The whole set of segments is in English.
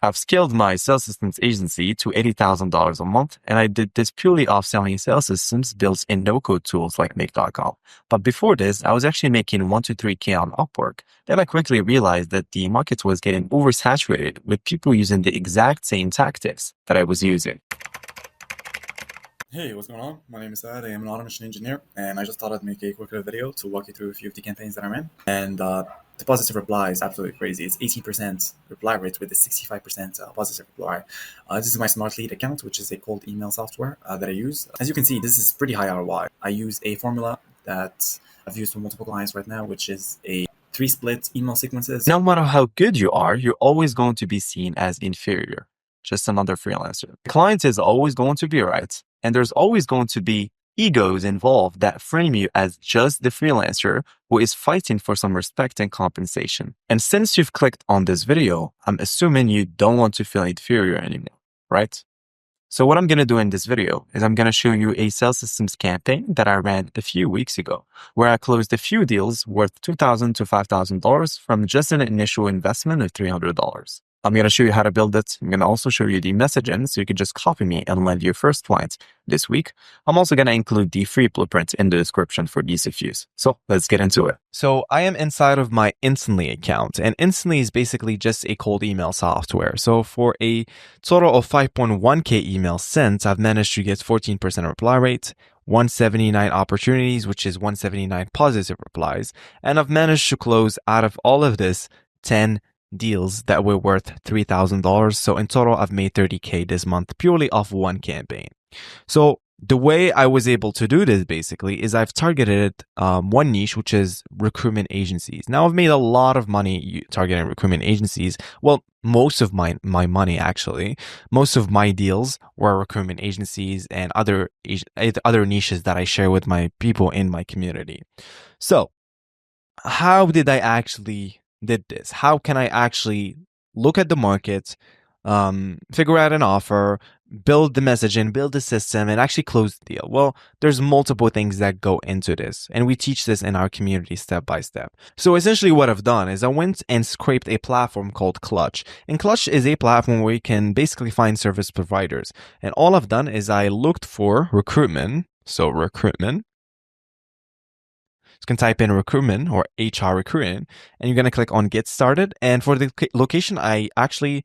I've scaled my sales systems agency to $80,000 a month, and I did this purely off selling sales systems built in no-code tools like Make.com. But before this, I was actually making 1 to 3K on Upwork. Then I quickly realized that the market was getting oversaturated with people using the exact same tactics that I was using. Hey, what's going on? My name is Sad. I am an automation engineer, and I just thought I'd make a quick video to walk you through a few of the campaigns that I'm in. And the positive reply is absolutely crazy. It's 18% reply rate with a 65% positive reply. This is my Smart Lead account, which is a cold email software that I use. As you can see, this is pretty high ROI. I use a formula that I've used for multiple clients right now, which is a 3-split email sequences. No matter how good you are, you're always going to be seen as inferior. Just another freelancer. The client is always going to be right. And there's always going to be egos involved that frame you as just the freelancer who is fighting for some respect and compensation. And since you've clicked on this video, I'm assuming you don't want to feel inferior anymore, right? So what I'm going to do in this video is I'm going to show you a sales systems campaign that I ran a few weeks ago, where I closed a few deals worth $2,000 to $5,000 from just an initial investment of $300. I'm going to show you how to build it. I'm going to also show you the messaging so you can just copy me and land your first client this week. I'm also going to include the free blueprint in the description for ease of use. So let's get into it. So I am inside of my Instantly account, and Instantly is basically just a cold email software. So for a total of 5.1K emails sent, I've managed to get 14% reply rate, 179 opportunities, which is 179 positive replies. And I've managed to close out of all of this 10 deals that were worth $3,000. So in total, I've made 30K this month purely off one campaign. So the way I was able to do this basically is I've targeted one niche, which is recruitment agencies. Now I've made a lot of money targeting recruitment agencies. Well, most of my money actually, most of my deals were recruitment agencies and other niches that I share with my people in my community. So how did I actually did this? How can I actually look at the market, figure out an offer, build the messaging, build the system, and actually close the deal? Well, there's multiple things that go into this, and we teach this in our community step by step. So essentially what I've done is I went and scraped a platform called Clutch. And Clutch is a platform where you can basically find service providers. And all I've done is I looked for recruitment. So recruitment. You can type in recruitment or HR recruitment, and you're going to click on get started. And for the location, I actually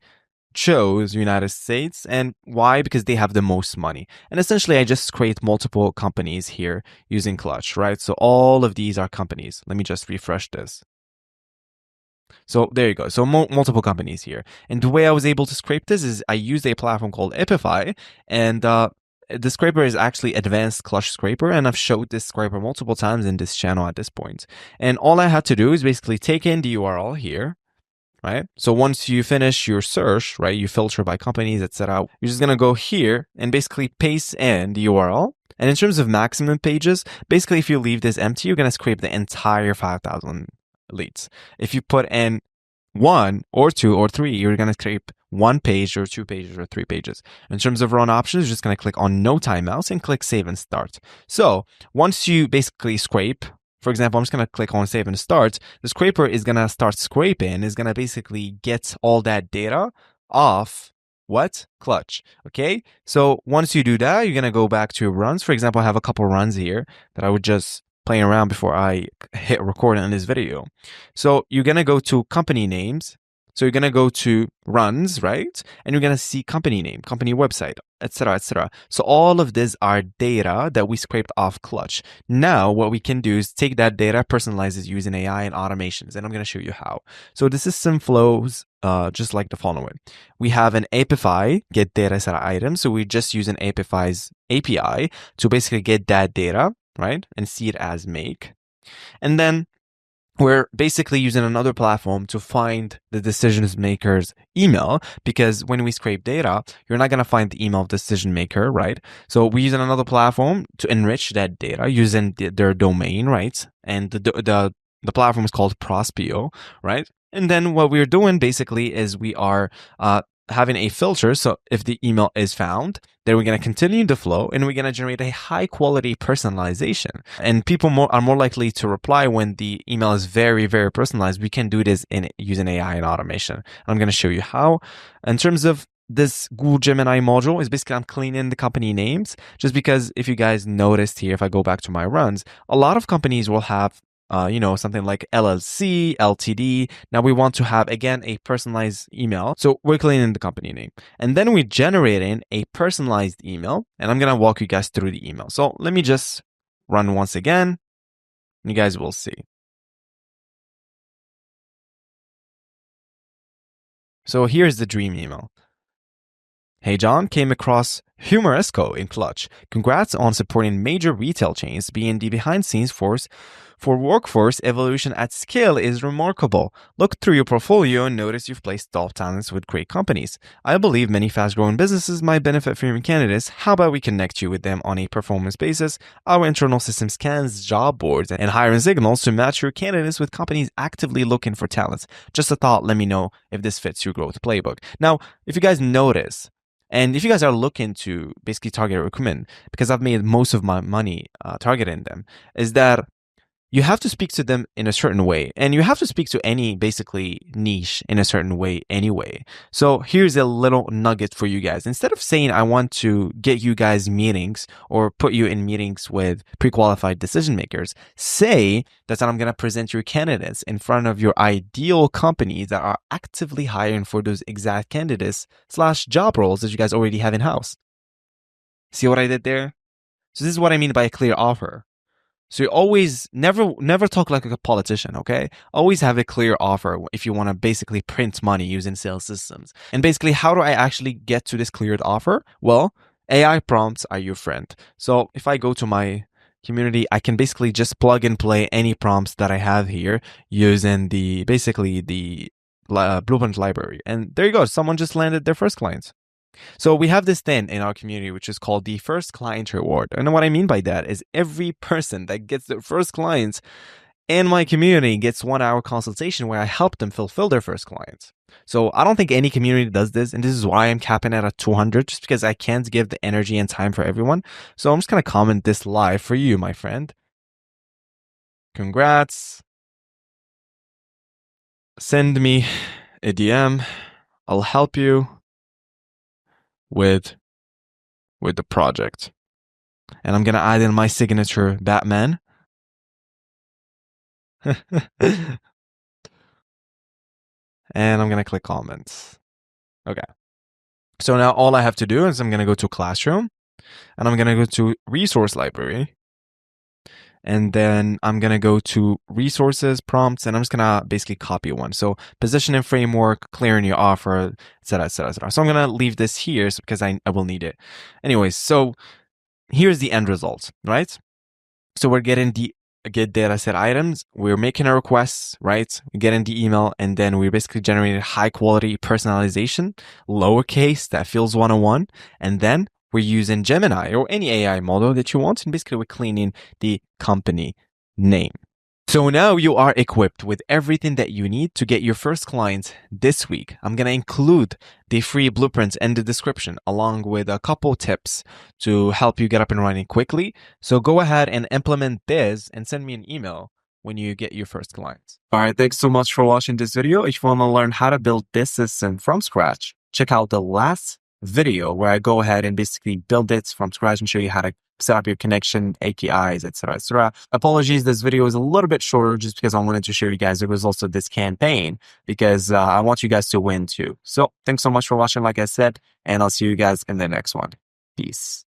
chose United States. And why? Because they have the most money. And essentially, I just create multiple companies here using Clutch, right? So all of these are companies. Let me just refresh this. So there you go. So multiple companies here. And the way I was able to scrape this is I used a platform called Epify, and the scraper is actually advanced Clutch scraper, and I've showed this scraper multiple times in this channel at this point. And all I had to do is basically take in the URL here, right? So once you finish your search, right, you filter by companies, etc. You're just gonna go here and basically paste in the URL. And in terms of maximum pages, basically if you leave this empty, you're gonna scrape the entire 5,000 leads. If you put in 1 or 2 or 3, you're going to scrape 1 page or 2 pages or 3 pages. In terms of run options, you're just going to click on no timeouts and click save and start. So once you basically scrape, for example, I'm just going to click on save and start, the scraper is going to start scraping, is going to basically get all that data off what? Clutch. Okay. So once you do that, you're going to go back to your runs. For example, I have a couple runs here that I would just playing around before I hit record on this video. So you're going to go to company names. So you're going to go to runs, right? And you're going to see company name, company website, etc., etc. So all of these are data that we scraped off Clutch. Now what we can do is take that data, personalize it using AI and automations. And I'm going to show you how. So the system flows just like the following. We have an Epify get data set item. So we just use an Epify's API to basically get that data, right? And see it as make. And then we're basically using another platform to find the decision maker's email, because when we scrape data, you're not going to find the email of the decision maker, right? So we're using another platform to enrich that data using their domain, right? And the platform is called Prospeo, right? And then what we're doing basically is we are having a filter. So if the email is found, then we're going to continue the flow and we're going to generate a high quality personalization. And people are more likely to reply when the email is very, very personalized. We can do this using AI and automation. I'm going to show you how. In terms of this Google Gemini module, is basically I'm cleaning the company names, just because if you guys noticed here, if I go back to my runs, a lot of companies will have something like LLC, LTD. Now we want to have, again, a personalized email. So we're cleaning the company name. And then we're generating a personalized email. And I'm going to walk you guys through the email. So let me just run once again. You guys will see. So here's the dream email. Hey John, came across Humoresco in Clutch. Congrats on supporting major retail chains. Being the behind-scenes force for workforce evolution at scale is remarkable. Look through your portfolio and notice you've placed top talents with great companies. I believe many fast-growing businesses might benefit from your candidates. How about we connect you with them on a performance basis? Our internal system scans job boards and hiring signals to match your candidates with companies actively looking for talents. Just a thought, let me know if this fits your growth playbook. Now, if you guys notice, and if you guys are looking to basically target recruitment, because I've made most of my money targeting them, is that you have to speak to them in a certain way. And you have to speak to any basically niche in a certain way anyway. So here's a little nugget for you guys. Instead of saying, I want to get you guys meetings or put you in meetings with pre-qualified decision makers, say that I'm going to present your candidates in front of your ideal companies that are actively hiring for those exact candidates / job roles that you guys already have in-house. See what I did there? So this is what I mean by a clear offer. So you always never talk like a politician, okay? Always have a clear offer if you want to basically print money using sales systems. And basically, how do I actually get to this cleared offer? Well, AI prompts are your friend. So if I go to my community, I can basically just plug and play any prompts that I have here using the Blueprint library. And there you go. Someone just landed their first client. So we have this thing in our community, which is called the first client reward. And what I mean by that is every person that gets their first clients in my community gets 1 hour consultation where I help them fulfill their first clients. So I don't think any community does this. And this is why I'm capping it at 200, just because I can't give the energy and time for everyone. So I'm just going to comment this live for you, my friend. Congrats. Send me a DM. I'll help you with the project. And I'm going to add in my signature Batman. And I'm going to click comments. Okay. So now all I have to do is I'm going to go to Classroom and I'm going to go to Resource Library. And then I'm going to go to Resources, Prompts, and I'm just going to basically copy one. So Positioning Framework, clearing your offer, etc., etc., etc. So I'm going to leave this here because I will need it. Anyways, so here's the end result, right? So we're getting the get data set items. We're making our requests, right? We get in the email, and then we're basically generating high quality personalization, lowercase that feels one-on-one. And then we're using Gemini or any AI model that you want. And basically we're cleaning the company name. So now you are equipped with everything that you need to get your first clients this week. I'm going to include the free blueprints in the description along with a couple tips to help you get up and running quickly. So go ahead and implement this and send me an email when you get your first clients. All right. Thanks so much for watching this video. If you want to learn how to build this system from scratch, check out the last video where I go ahead and basically build it from scratch and show you how to set up your connection, APIs, etc., etc. Apologies, this video is a little bit shorter just because I wanted to show you guys the results of this campaign because I want you guys to win too. So thanks so much for watching, like I said, and I'll see you guys in the next one. Peace.